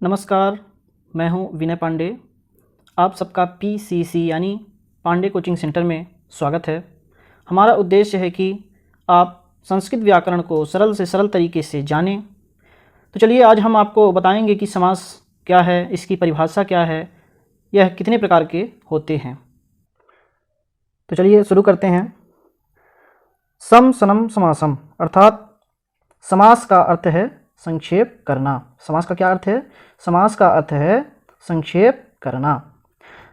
नमस्कार, मैं हूं विनय पांडे। आप सबका पीसीसी यानी पांडे कोचिंग सेंटर में स्वागत है। हमारा उद्देश्य है कि आप संस्कृत व्याकरण को सरल से सरल तरीके से जानें। तो चलिए आज हम आपको बताएंगे कि समास क्या है, इसकी परिभाषा क्या है, यह कितने प्रकार के होते हैं। तो चलिए शुरू करते हैं। सम सनम समासम अर्थात समास का अर्थ है संक्षेप करना। समास का क्या अर्थ है? समास का अर्थ है संक्षेप करना।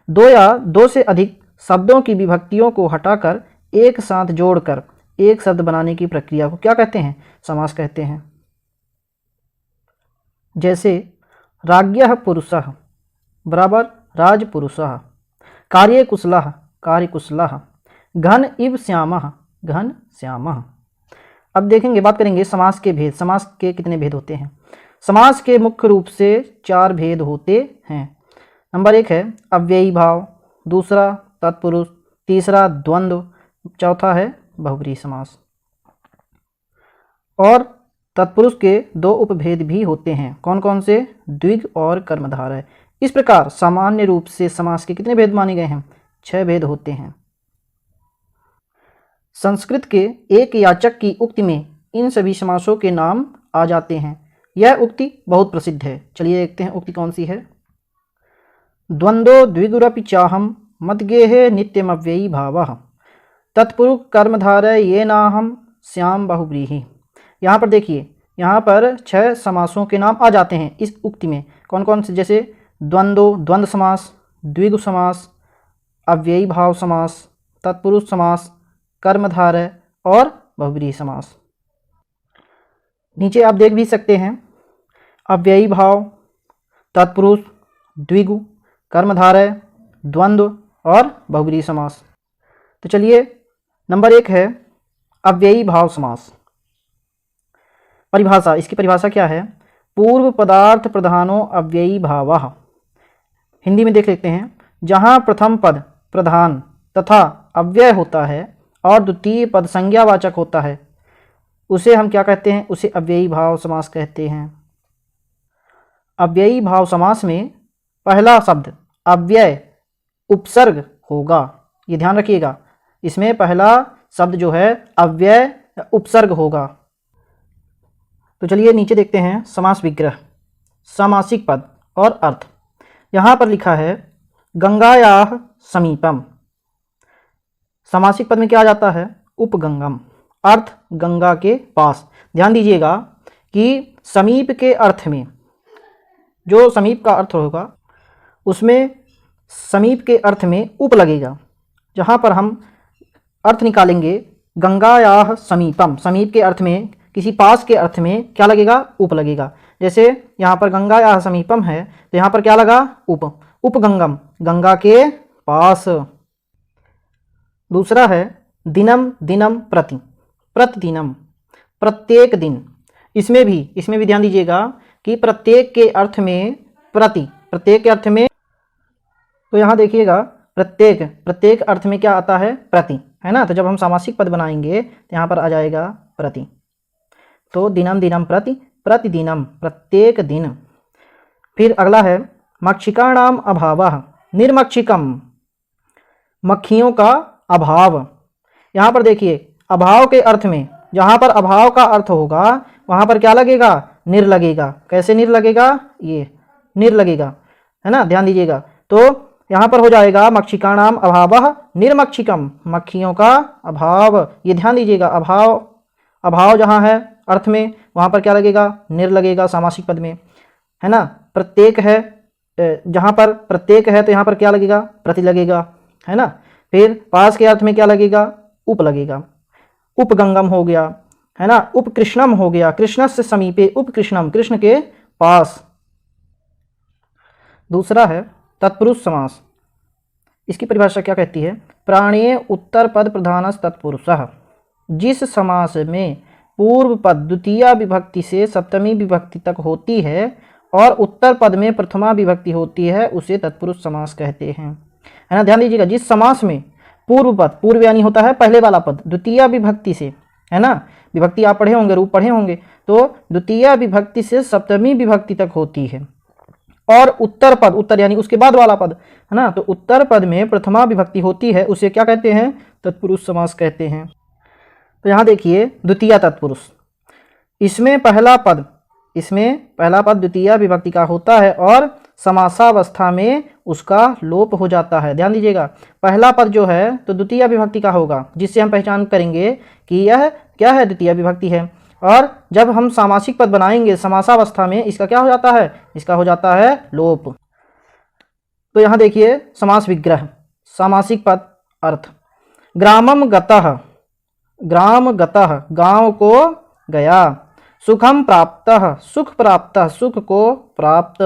दो या दो से अधिक शब्दों की विभक्तियों को हटाकर एक साथ जोड़कर एक शब्द बनाने की प्रक्रिया को क्या कहते हैं? समास कहते हैं। जैसे राज्ञः पुरुषः बराबर राजपुरुषः, कार्यकुशलः कार्यकुशलः, घन इव श्यामः घन श्यामः। अब देखेंगे, बात करेंगे समास के भेद। समास के कितने भेद होते हैं? समास के मुख्य रूप से 4 भेद होते हैं। नंबर 1 है अव्ययी भाव, दूसरा तत्पुरुष, तीसरा द्वंद्व, चौथा है बहुब्रीहि समास। और तत्पुरुष के 2 उपभेद भी होते हैं। कौन कौन से? द्विग और कर्मधारय। इस प्रकार सामान्य रूप से समास के कितने भेद माने गए हैं? 6 भेद होते हैं। संस्कृत के एक याचक की उक्ति में इन सभी समासों के नाम आ जाते हैं। यह उक्ति बहुत प्रसिद्ध है। चलिए देखते हैं उक्ति कौन सी है। द्वंद्वो द्विगुरपि चाहम मद्गेहे नित्यमव्ययी भावः तत्पुरुष कर्मधारय ये नाहम श्याम बहुब्रीहि। यहाँ पर देखिए, यहाँ पर 6 समासों के नाम आ जाते हैं इस उक्ति में। कौन कौन से? जैसे द्वंद्व, द्वंद्व समास, द्विगु समास, अव्ययी भाव समास, तत्पुरुष समास, कर्मधारय और बहुब्रीहि समास। नीचे आप देख भी सकते हैं अव्ययी भाव, तत्पुरुष, द्विगु, कर्मधारय, द्वंद्व और बहुब्रीहि समास। तो चलिए नंबर 1 है अव्ययी भाव समास। परिभाषा, इसकी परिभाषा क्या है? पूर्व पदार्थ प्रधानो अव्ययी भावः। हिंदी में देख लेते हैं। जहाँ प्रथम पद प्रधान तथा अव्यय होता है और द्वितीय पद संज्ञावाचक होता है उसे हम क्या कहते हैं? उसे अव्ययी भाव समास कहते हैं। अव्ययी भाव समास में पहला शब्द अव्यय उपसर्ग होगा। ये ध्यान रखिएगा, इसमें पहला शब्द जो है अव्यय उपसर्ग होगा। तो चलिए नीचे देखते हैं समास विग्रह, सामासिक पद और अर्थ। यहाँ पर लिखा है गंगायाः समीपम। सामासिक पद में क्या आ जाता है? उपगंगम, अर्थ गंगा के पास। ध्यान दीजिएगा कि समीप के अर्थ में जो समीप का अर्थ होगा उसमें समीप के अर्थ में उप लगेगा। जहाँ पर हम अर्थ निकालेंगे गंगायाः समीपम, समीप के अर्थ में, किसी पास के अर्थ में क्या लगेगा? उप लगेगा। जैसे यहाँ पर गंगायाः समीपम है तो यहाँ पर क्या लगा? उप, उपगंगम, गंगा के पास। दूसरा है दिनम दिनम प्रति, प्रतिदिनम, प्रत्येक दिन। इसमें भी ध्यान दीजिएगा कि प्रत्येक के अर्थ में प्रति, प्रत्येक के अर्थ में, तो यहाँ देखिएगा प्रत्येक, प्रत्येक अर्थ में क्या आता है? प्रति, है ना। तो जब हम सामासिक पद बनाएंगे तो यहाँ पर आ जाएगा प्रति। तो दिनम दिनम प्रति, प्रतिदिनम, प्रत्येक दिन। फिर अगला है मक्षिकाणाम अभावः निर्मक्षिकम, मक्खियों का अभाव। यहाँ पर देखिए अभाव के अर्थ में, जहाँ पर अभाव का अर्थ होगा वहाँ पर क्या लगेगा? निर लगेगा। कैसे निर लगेगा? ये निर लगेगा, है ना। ध्यान दीजिएगा। तो यहाँ पर हो जाएगा मक्षिकाणाम अभावः निर्मक्षिकम, मक्खियों का अभाव। ये ध्यान दीजिएगा, अभाव, अभाव जहाँ है अर्थ में वहाँ पर क्या लगेगा? निर लगेगा सामासिक पद में, है ना। प्रत्येक है, जहाँ पर प्रत्येक है तो यहाँ पर क्या लगेगा? प्रति लगेगा, है ना। फिर पास के अर्थ में क्या लगेगा? उप लगेगा। उपगंगम हो गया, है ना। उपकृष्णम हो गया, कृष्णस्य समीपे उपकृष्णम, कृष्ण के पास। दूसरा है तत्पुरुष समास। इसकी परिभाषा क्या कहती है? प्राणेय उत्तर पद प्रधानस् तत्पुरुषः। जिस समास में पूर्व पद द्वितीया विभक्ति से सप्तमी विभक्ति तक होती है और उत्तर पद में प्रथमा विभक्ति होती है उसे तत्पुरुष समास कहते हैं, है ना। ध्यान दीजिएगा, जिस समास में पूर्व पद, पूर्व यानी होता है पहले वाला पद, द्वितीया विभक्ति से, है ना, विभक्ति आप पढ़े होंगे, रूप पढ़े होंगे, तो द्वितीय विभक्ति से सप्तमी विभक्ति तक होती है, और उत्तर पद, उत्तर यानी उसके बाद वाला पद, है ना, तो उत्तर पद में प्रथमा विभक्ति होती है, उसे क्या कहते हैं? तत्पुरुष समास कहते हैं। तो यहाँ देखिए द्वितीय तत्पुरुष, इसमें पहला पद द्वितीय विभक्ति का होता है और समासावस्था में उसका लोप हो जाता है। ध्यान दीजिएगा, पहला पद जो है तो द्वितीय विभक्ति का होगा, जिससे हम पहचान करेंगे कि यह क्या है? द्वितीय विभक्ति है। और जब हम सामासिक पद बनाएंगे समासावस्था में, इसका क्या हो जाता है? इसका हो जाता है लोप। तो यहाँ देखिए समास विग्रह, सामासिक पद अर्थ, ग्रामम गतः, ग्राम गतः गांव को गया, सुखम प्राप्तः, सुख प्राप्तः सुख को प्राप्त,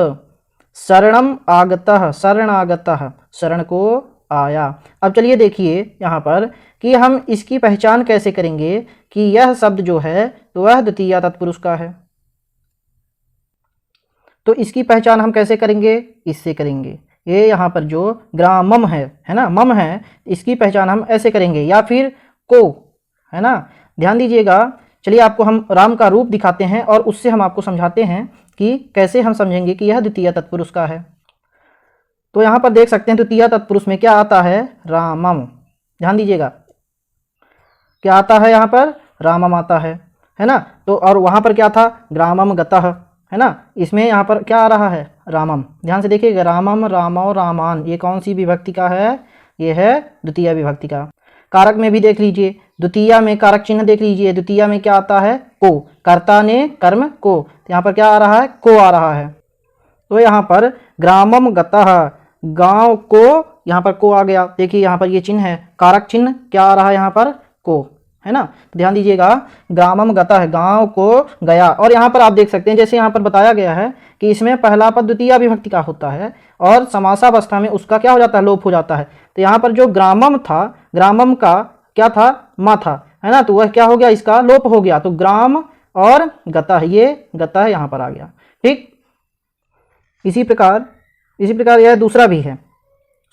शरणम आगतः, शरणागतः शरण को आया। अब चलिए देखिए यहाँ पर कि हम इसकी पहचान कैसे करेंगे कि यह शब्द जो है तो वह द्वितीय तत्पुरुष का है। तो इसकी पहचान हम कैसे करेंगे? इससे करेंगे, ये यहाँ पर जो ग्रामम है ना, मम है, इसकी पहचान हम ऐसे करेंगे, या फिर को, है ना। ध्यान दीजिएगा, चलिए आपको हम राम का रूप दिखाते हैं और उससे हम आपको समझाते हैं कि कैसे हम समझेंगे कि यह द्वितीय तत्पुरुष का है। तो यहाँ पर देख सकते हैं द्वितीय तत्पुरुष में क्या आता है? रामम। ध्यान दीजिएगा क्या आता है यहाँ पर? रामम आता है ना। तो और वहाँ पर क्या था? ग्रामम गतः, है ना। इसमें यहाँ पर क्या आ रहा है? रामम। ध्यान से देखिएगा, रामम, रामो, रामान, ये कौन सी विभक्ति का है? ये है द्वितीय विभक्ति का। कारक में भी देख लीजिए, द्वितीय में कारक चिन्ह देख लीजिए, द्वितीय में क्या आता है? को, कर्ता ने कर्म को, तो यहाँ पर क्या आ रहा है? को आ रहा है। तो यहाँ पर ग्रामम गतः, गांव को, यहाँ पर को आ गया। देखिए यहाँ पर ये चिन्ह है, कारक चिन्ह क्या आ रहा है यहाँ पर? को, है ना। तो ध्यान दीजिएगा, ग्रामम गतः गांव को गया। और यहाँ पर आप देख सकते हैं जैसे यहाँ पर बताया गया है कि इसमें पहला पद द्वितीय विभक्ति का होता है और समासावस्था में उसका क्या हो जाता है? लोप हो जाता है। तो यहाँ पर जो ग्रामम था, ग्रामम का क्या था? मा था, है ना। तो वह क्या हो गया? इसका लोप हो गया। तो ग्राम और गतः, ये गतः यहाँ पर आ गया। ठीक, इसी प्रकार यह दूसरा भी है,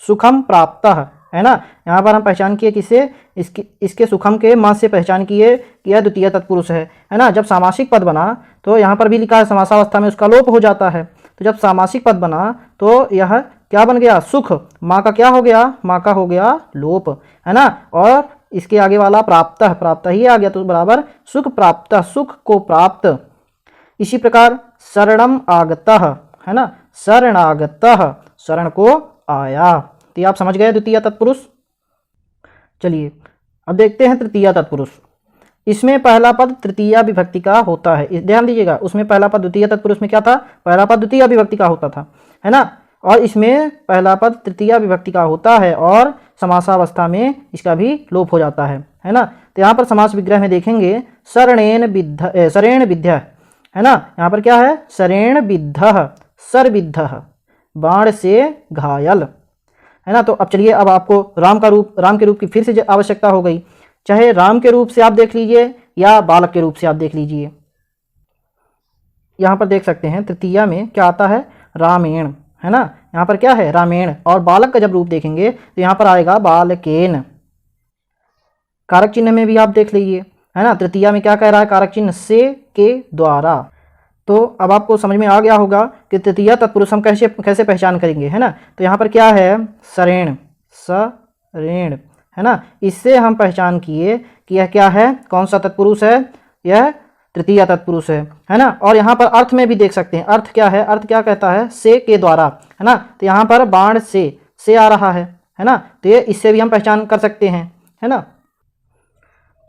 सुखम प्राप्तः, है ना। यहाँ पर हम पहचान किए किससे? इसके सुखम के मा से पहचान किए कि यह द्वितीय तत्पुरुष है ना। जब सामासिक पद बना तो यहाँ पर भी लिखा है समासावस्था में उसका लोप हो जाता है। तो जब सामासिक पद बना तो यह क्या बन गया? सुख। माँ का क्या हो गया? माँ का हो गया लोप, है ना। और इसके आगे वाला प्राप्तः, प्राप्तः ही आ गया, तो बराबर सुख प्राप्तः, सुख को प्राप्त। इसी प्रकार शरणम आगतः, है ना, शरणागतः शरण को आया। तो आप समझ गए द्वितीय तत्पुरुष। चलिए अब देखते हैं तृतीय तत्पुरुष। इसमें पहला पद तृतीय विभक्ति का होता है। ध्यान दीजिएगा, उसमें पहला पद द्वितीय तत्पुरुष में क्या था? पहला पद द्वितीय विभक्ति का होता था, है ना। और इसमें पहला पद तृतीय विभक्ति का होता है और समासावस्था में इसका भी लोप हो जाता है ना। तो यहाँ पर समास विग्रह में देखेंगे शरणेन विद्ध, शरेण विद्ध, है ना। यहाँ पर क्या है? शरेण विद्ध, सरविद्ध, बाण से घायल, है ना। तो अब चलिए, अब आपको राम के रूप की फिर से आवश्यकता हो गई। चाहे राम के रूप से आप देख लीजिए या बालक के रूप से आप देख लीजिए। यहाँ पर देख सकते हैं तृतीया में क्या आता है? रामेण, है ना। यहाँ पर क्या है? रामेण। और बालक का जब रूप देखेंगे तो यहाँ पर आएगा बालकेन। कारक चिन्ह में भी आप देख लीजिए, है ना। तृतीया में क्या कह रहा है? कारक चिन्ह से, के द्वारा। तो अब आपको समझ में आ गया होगा कि तृतीय तत्पुरुष हम कैसे पहचान करेंगे, है ना। तो यहाँ पर क्या है? शरेण, शरेण, है ना। इससे हम पहचान किए कि यह क्या है? कौन सा तत्पुरुष है? यह तृतीय तत्पुरुष है ना। और यहाँ पर अर्थ में भी देख सकते हैं, अर्थ क्या है? अर्थ क्या कहता है? से, के द्वारा, है ना। तो यहाँ पर बाण से आ रहा है ना। तो ये इससे भी हम पहचान कर सकते हैं, है ना।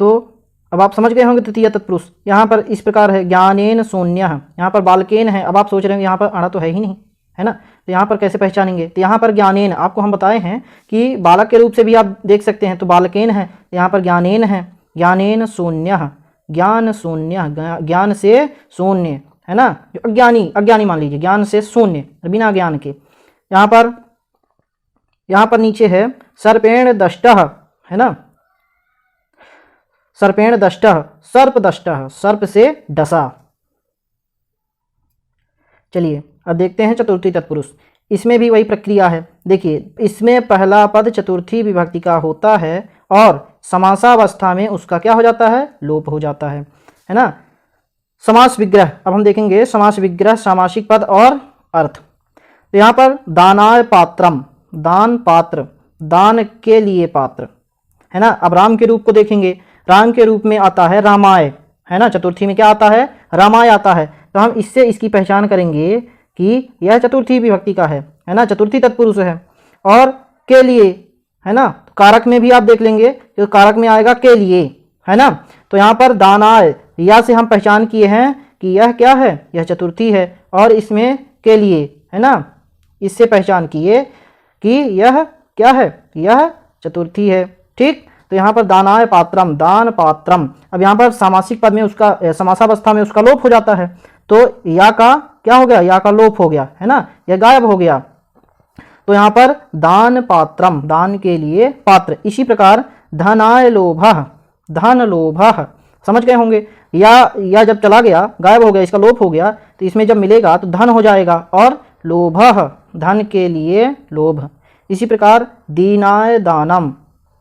तो अब आप समझ गए होंगे तृतीय तत्पुरुष। यहाँ पर इस प्रकार है ज्ञानेन शून्य, यहाँ पर बालकेन है। अब आप सोच रहे हैं यहाँ पर अणा तो है ही नहीं, है ना। तो यहाँ पर कैसे पहचानेंगे? तो यहाँ पर ज्ञानेन आपको हम बताए हैं कि बालक के रूप से भी आप देख सकते हैं, तो बालकेन है, यहाँ पर ज्ञानेन है, ज्ञानेन शून्य, ज्ञान शून्य, ज्ञान से शून्य, है ना। जो अज्ञानी मान लीजिए, ज्ञान से शून्य, बिना ज्ञान के। यहाँ पर नीचे है सर्पेण दष्टः, है ना। सर्पेण दष्टः, सर्प दष्टः, सर्प से डसा। चलिए अब देखते हैं चतुर्थी तत्पुरुष। इसमें भी वही प्रक्रिया है। देखिए, इसमें पहला पद चतुर्थी विभक्ति का होता है और समासावस्था में उसका क्या हो जाता है? लोप हो जाता है ना। समास विग्रह, अब हम देखेंगे समास विग्रह, सामासिक पद और अर्थ। तो यहाँ पर दानाय पात्रम, दान पात्र, दान के लिए पात्र, है ना। अब राम के रूप को देखेंगे, राम के रूप में आता है रामाय, है ना। चतुर्थी में क्या आता है, रामाय आता है। तो हम इससे इसकी पहचान करेंगे कि यह चतुर्थी विभक्ति का है ना, चतुर्थी तत्पुरुष है। और के लिए, है ना, तो कारक में भी आप देख लेंगे तो कारक में आएगा के लिए, है ना। तो यहाँ पर दानाय, या से हम पहचान किए हैं कि यह क्या है, यह चतुर्थी है, और इसमें के लिए, है ना, इससे पहचान किए कि यह क्या है, यह चतुर्थी है। ठीक, तो यहाँ पर दानाय पात्रम, दान पात्रम। अब यहाँ पर सामासिक पद में उसका, समासावस्था में उसका लोप हो जाता है, तो या का क्या हो गया, या का लोप हो गया, है ना, यह गायब हो गया। तो यहाँ पर दान पात्रम, दान के लिए पात्र। इसी प्रकार धनाय लोभः, धन लोभः, समझ गए होंगे। या जब चला गया, गायब हो गया, इसका लोप हो गया, तो इसमें जब मिलेगा तो धन हो जाएगा, और लोभः, धन के लिए लोभ। इसी प्रकार दीनाय दानम,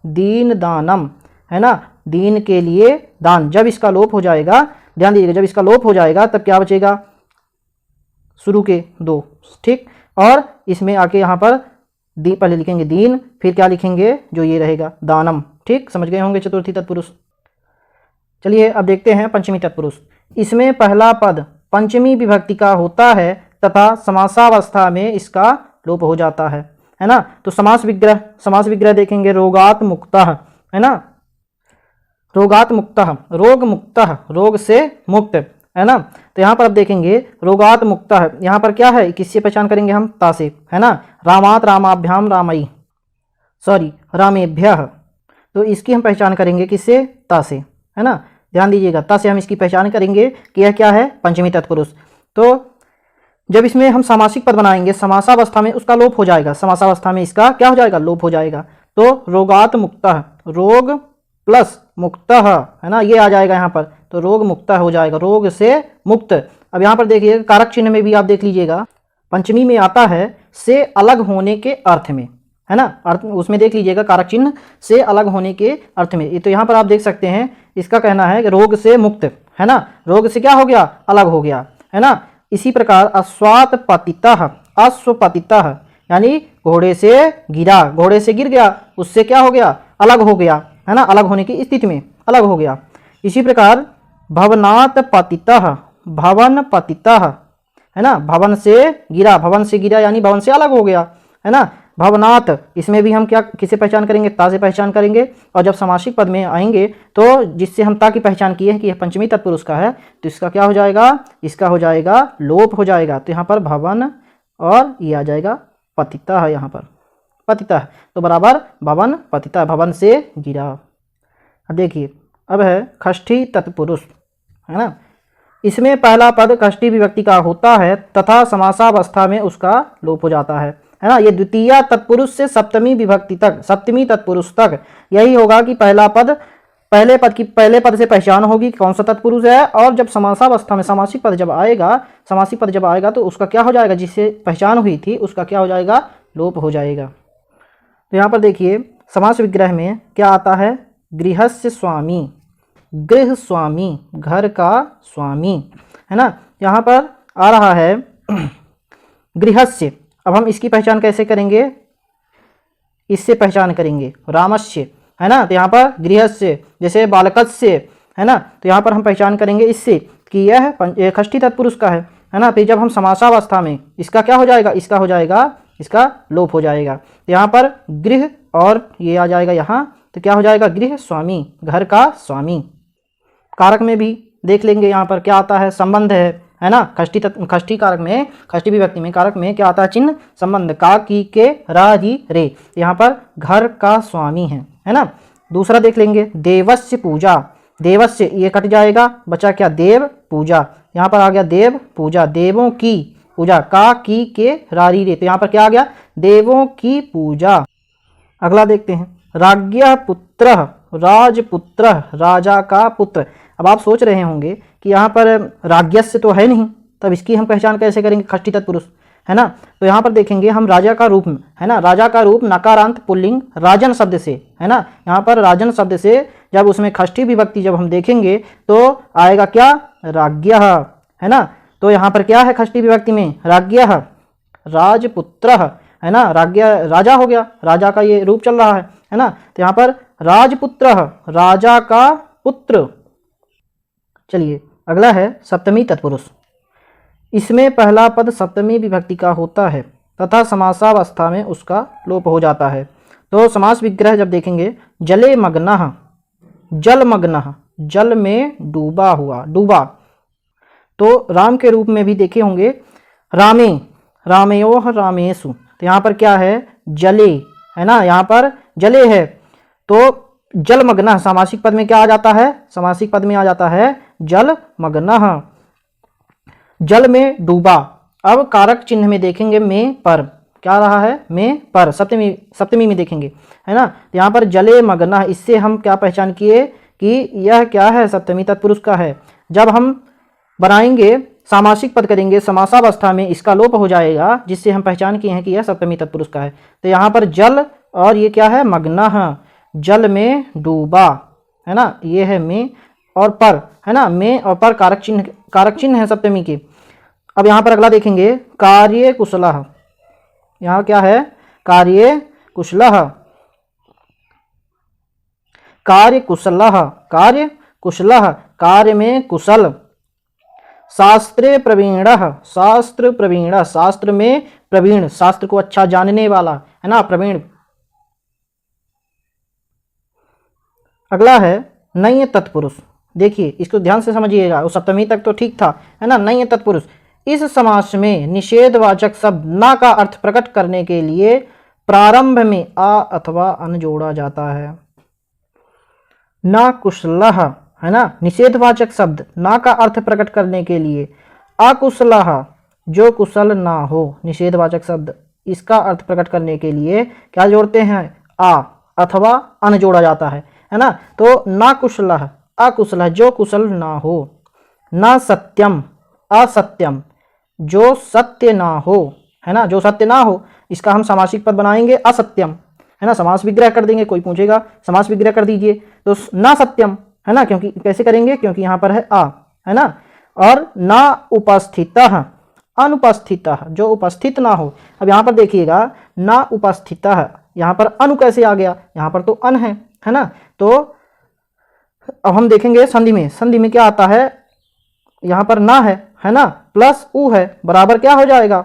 दीन दानम, है ना, दीन के लिए दान। जब इसका लोप हो जाएगा, ध्यान दीजिएगा, जब इसका लोप हो जाएगा तब क्या बचेगा, शुरू के दो। ठीक, और इसमें आके यहाँ पर पहले लिखेंगे दीन, फिर क्या लिखेंगे, जो ये रहेगा दानम। ठीक, समझ गए होंगे चतुर्थी तत्पुरुष। चलिए अब देखते हैं पंचमी तत्पुरुष। इसमें पहला पद पंचमी विभक्ति का होता है तथा समासावस्था में इसका लोप हो जाता है ना। तो समास विग्रह देखेंगे, रोगात मुक्तः, है ना, रोगात मुक्तः, रोग मुक्तः, रोग से मुक्त, है ना। तो यहाँ पर अब देखेंगे रोगात मुक्तः, यहाँ पर क्या है, किससे पहचान करेंगे हम, ता से, है ना। रामात रामाभ्याम रामई, सॉरी रामेभ्यः, तो इसकी हम पहचान करेंगे किससे, ता से, है ना। ध्यान दीजिएगा, ता से हम इसकी पहचान करेंगे कि यह क्या है, पंचमी तत्पुरुष। तो जब इसमें हम सामासिक पद बनाएंगे, समासावस्था में उसका लोप हो जाएगा, समासावस्था में इसका क्या हो जाएगा, लोप हो जाएगा। तो रोगात मुक्तः, रोग प्लस मुक्तः, है ना, ये आ जाएगा यहाँ पर, तो रोग मुक्तः हो जाएगा, रोग से मुक्त। अब यहाँ पर देखिए कारक चिन्ह में भी आप देख लीजिएगा, पंचमी में आता है से अलग होने के अर्थ में, है ना, अर्थ उसमें देख लीजिएगा कारक चिन्ह से अलग होने के अर्थ में। तो यहाँ पर आप देख सकते हैं, इसका कहना है कि रोग से मुक्त, है ना, रोग से क्या हो गया, अलग हो गया, है ना। इसी प्रकार अस्वात पतितः, अश्वपतितः, यानी घोड़े से गिरा, घोड़े से गिर गया, उससे क्या हो गया, अलग हो गया, है ना, अलग होने की स्थिति में अलग हो गया। इसी प्रकार भवनात् पतितः, भवन पतितः, है ना, भवन से गिरा यानी भवन से अलग हो गया, है ना। भवनात्, इसमें भी हम क्या किसे पहचान करेंगे, ता से पहचान करेंगे। और जब समासिक पद में आएंगे तो जिससे हम ता की पहचान किए हैं कि यह पंचमी तत्पुरुष का है, तो इसका क्या हो जाएगा, इसका हो जाएगा लोप हो जाएगा। तो यहाँ पर भवन और ये आ जाएगा पतिता है, यहाँ पर पतिता है, तो बराबर भवन पतिता, भवन से गिरा। अब देखिए, अब है षष्ठी तत्पुरुष, है ना। इसमें पहला पद षष्ठी विभक्ति का होता है तथा समासावस्था में उसका लोप हो जाता है ना। ये द्वितीय तत्पुरुष से सप्तमी विभक्ति तक, सप्तमी तत्पुरुष तक यही होगा कि पहला पद, पहले पद से पहचान होगी कौन सा तत्पुरुष है। और जब समासावस्था में सामासिक पद जब आएगा तो उसका क्या हो जाएगा, जिससे पहचान हुई थी उसका क्या हो जाएगा, लोप हो जाएगा। तो यहाँ पर देखिए समास विग्रह में क्या आता है, गृहस्य स्वामी, गृह स्वामी, घर का स्वामी, है ना। यहाँ पर आ रहा है गृहस्य। अब हम इसकी पहचान कैसे करेंगे, इससे पहचान करेंगे रामस्य, है ना। तो यहाँ पर गृहस्य, जैसे बालकस्य, है ना, तो यहाँ पर हम पहचान करेंगे इससे कि यह षष्ठी तत्पुरुष का है ना। फिर जब हम समासावस्था में इसका क्या हो जाएगा, इसका लोप हो जाएगा। तो यहाँ पर गृह और ये आ जाएगा यहाँ, तो क्या हो जाएगा, गृह स्वामी, घर का स्वामी। कारक में भी देख लेंगे, यहाँ पर क्या आता है, संबंध है ना। षष्ठी कारक में, षष्ठी विभक्ति में कारक में क्या आता है, चिन्ह संबंध, का, की, के, रा, री, रे। यहाँ पर घर का स्वामी है ना। दूसरा देख लेंगे, देवस्य पूजा, देवस्य ये कट जाएगा, बचा क्या, देव पूजा। यहाँ पर आ गया देव पूजा, देवों की पूजा, का, की, के, रा, री, रे। तो यहाँ पर क्या आ गया, देवों की पूजा। अगला देखते हैं, राज्ञः पुत्रः, राजपुत्रः, राजा का पुत्र। अब आप सोच रहे होंगे कि यहाँ पर राज्ञस्य तो है नहीं, तब इसकी हम पहचान कैसे करेंगे, षष्ठी तत्पुरुष, है ना। तो यहाँ पर देखेंगे हम राजा का रूप, है ना, राजा का रूप नकारांत पुल्लिंग राजन शब्द से, है ना। यहाँ पर राजन शब्द से जब उसमें षष्ठी विभक्ति जब हम देखेंगे तो आएगा क्या, राज्ञः, है ना। तो यहाँ पर क्या है षष्ठी विभक्ति में, राज्ञः, राजपुत्रः, है ना, राज्ञा राजा हो गया, राजा का ये रूप चल रहा है ना। तो यहाँ पर राजपुत्रः, राजा का पुत्र। चलिए अगला है सप्तमी तत्पुरुष। इसमें पहला पद सप्तमी विभक्ति का होता है तथा समासावस्था में उसका लोप हो जाता है। तो समास विग्रह जब देखेंगे, जले मग्नः, जलमग्नः, जल में डूबा हुआ, डूबा। तो राम के रूप में भी देखे होंगे, रामे, रामयोः रामेषु। तो यहाँ पर क्या है, जले, है ना, यहाँ पर जले है। तो जलमग्नः सामासिक पद में क्या आ जाता है, सामासिक पद में आ जाता है जलमग्नः, जल में डूबा। अब कारक चिन्ह में देखेंगे में पर, क्या रहा है, में पर, सप्तमी में देखेंगे, है ना। तो यहाँ पर जले मग्नः, इससे हम क्या पहचान किए कि यह क्या है, सप्तमी तत्पुरुष का है। जब हम बनाएंगे सामासिक पद करेंगे समासावस्था में इसका लोप हो जाएगा, जिससे हम पहचान किए हैं कि यह सप्तमी तत्पुरुष का है। तो यहाँ पर जल और ये क्या है, मग्नः, जल में डूबा, है ना, ये है में और पर, है ना, में और पर कारक चिन्ह है सप्तमी के। अब यहाँ पर अगला देखेंगे, कार्ये कुशलः। यहाँ क्या है, कार्ये कुशलः, कार्य कुशलः, कार्य कुशलः, कार्य में कुशल। शास्त्रे प्रवीणः, शास्त्र प्रवीणः, शास्त्र में प्रवीण, शास्त्र को अच्छा जानने वाला, है ना, प्रवीण। अगला है नञ तत्पुरुष। देखिए इसको ध्यान से समझिएगा, वो सप्तमी तक तो ठीक था, है ना। नञ तत्पुरुष, इस समास में निषेधवाचक शब्द ना का अर्थ प्रकट करने के लिए प्रारंभ में आ अथवा अन जोड़ा जाता है। ना कुशलः, है ना, निषेधवाचक शब्द ना का अर्थ प्रकट करने के लिए अकुशलः, जो कुशल ना हो, निषेधवाचक शब्द इसका अर्थ प्रकट करने के लिए क्या जोड़ते हैं, आ अथवा अन जोड़ा जाता है ना। तो ना कुशलः, अकुशलः, जो कुशल ना हो। ना सत्यम, असत्यम, जो सत्य ना हो, है ना, जो सत्य ना हो, इसका हम सामासिक पद बनाएंगे असत्यम, है ना, समास विग्रह कर देंगे। कोई पूछेगा समास विग्रह कर दीजिए, तो ना सत्यम, है ना, क्योंकि कैसे करेंगे, क्योंकि यहाँ पर है आ, है ना। और ना उपस्थितः, अनुपस्थितः, जो उपस्थित ना हो। अब यहाँ पर देखिएगा, ना उपस्थितः, यहाँ पर अनु कैसे आ गया, यहाँ पर तो अन है ना। तो अब हम देखेंगे संधि में, संधि में क्या आता है, यहाँ पर ना है ना, प्लस उ है, बराबर क्या हो जाएगा,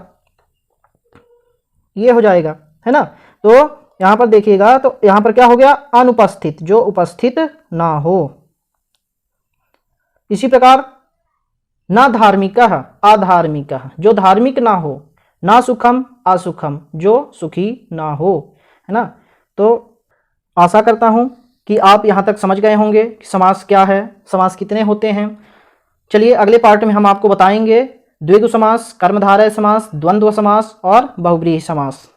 ये हो जाएगा, है ना। तो यहाँ पर देखिएगा, तो यहाँ पर क्या हो गया, अनुपस्थित, जो उपस्थित ना हो। इसी प्रकार ना धार्मिकः, अधार्मिकः, जो धार्मिक ना हो। ना सुखम, असुखम, जो सुखी ना हो, है ना। तो आशा करता हूं कि आप यहाँ तक समझ गए होंगे कि समास क्या है, समास कितने होते हैं। चलिए अगले पार्ट में हम आपको बताएंगे द्विगु समास, कर्मधारय समास, द्वंद्व समास और बहुव्रीहि समास।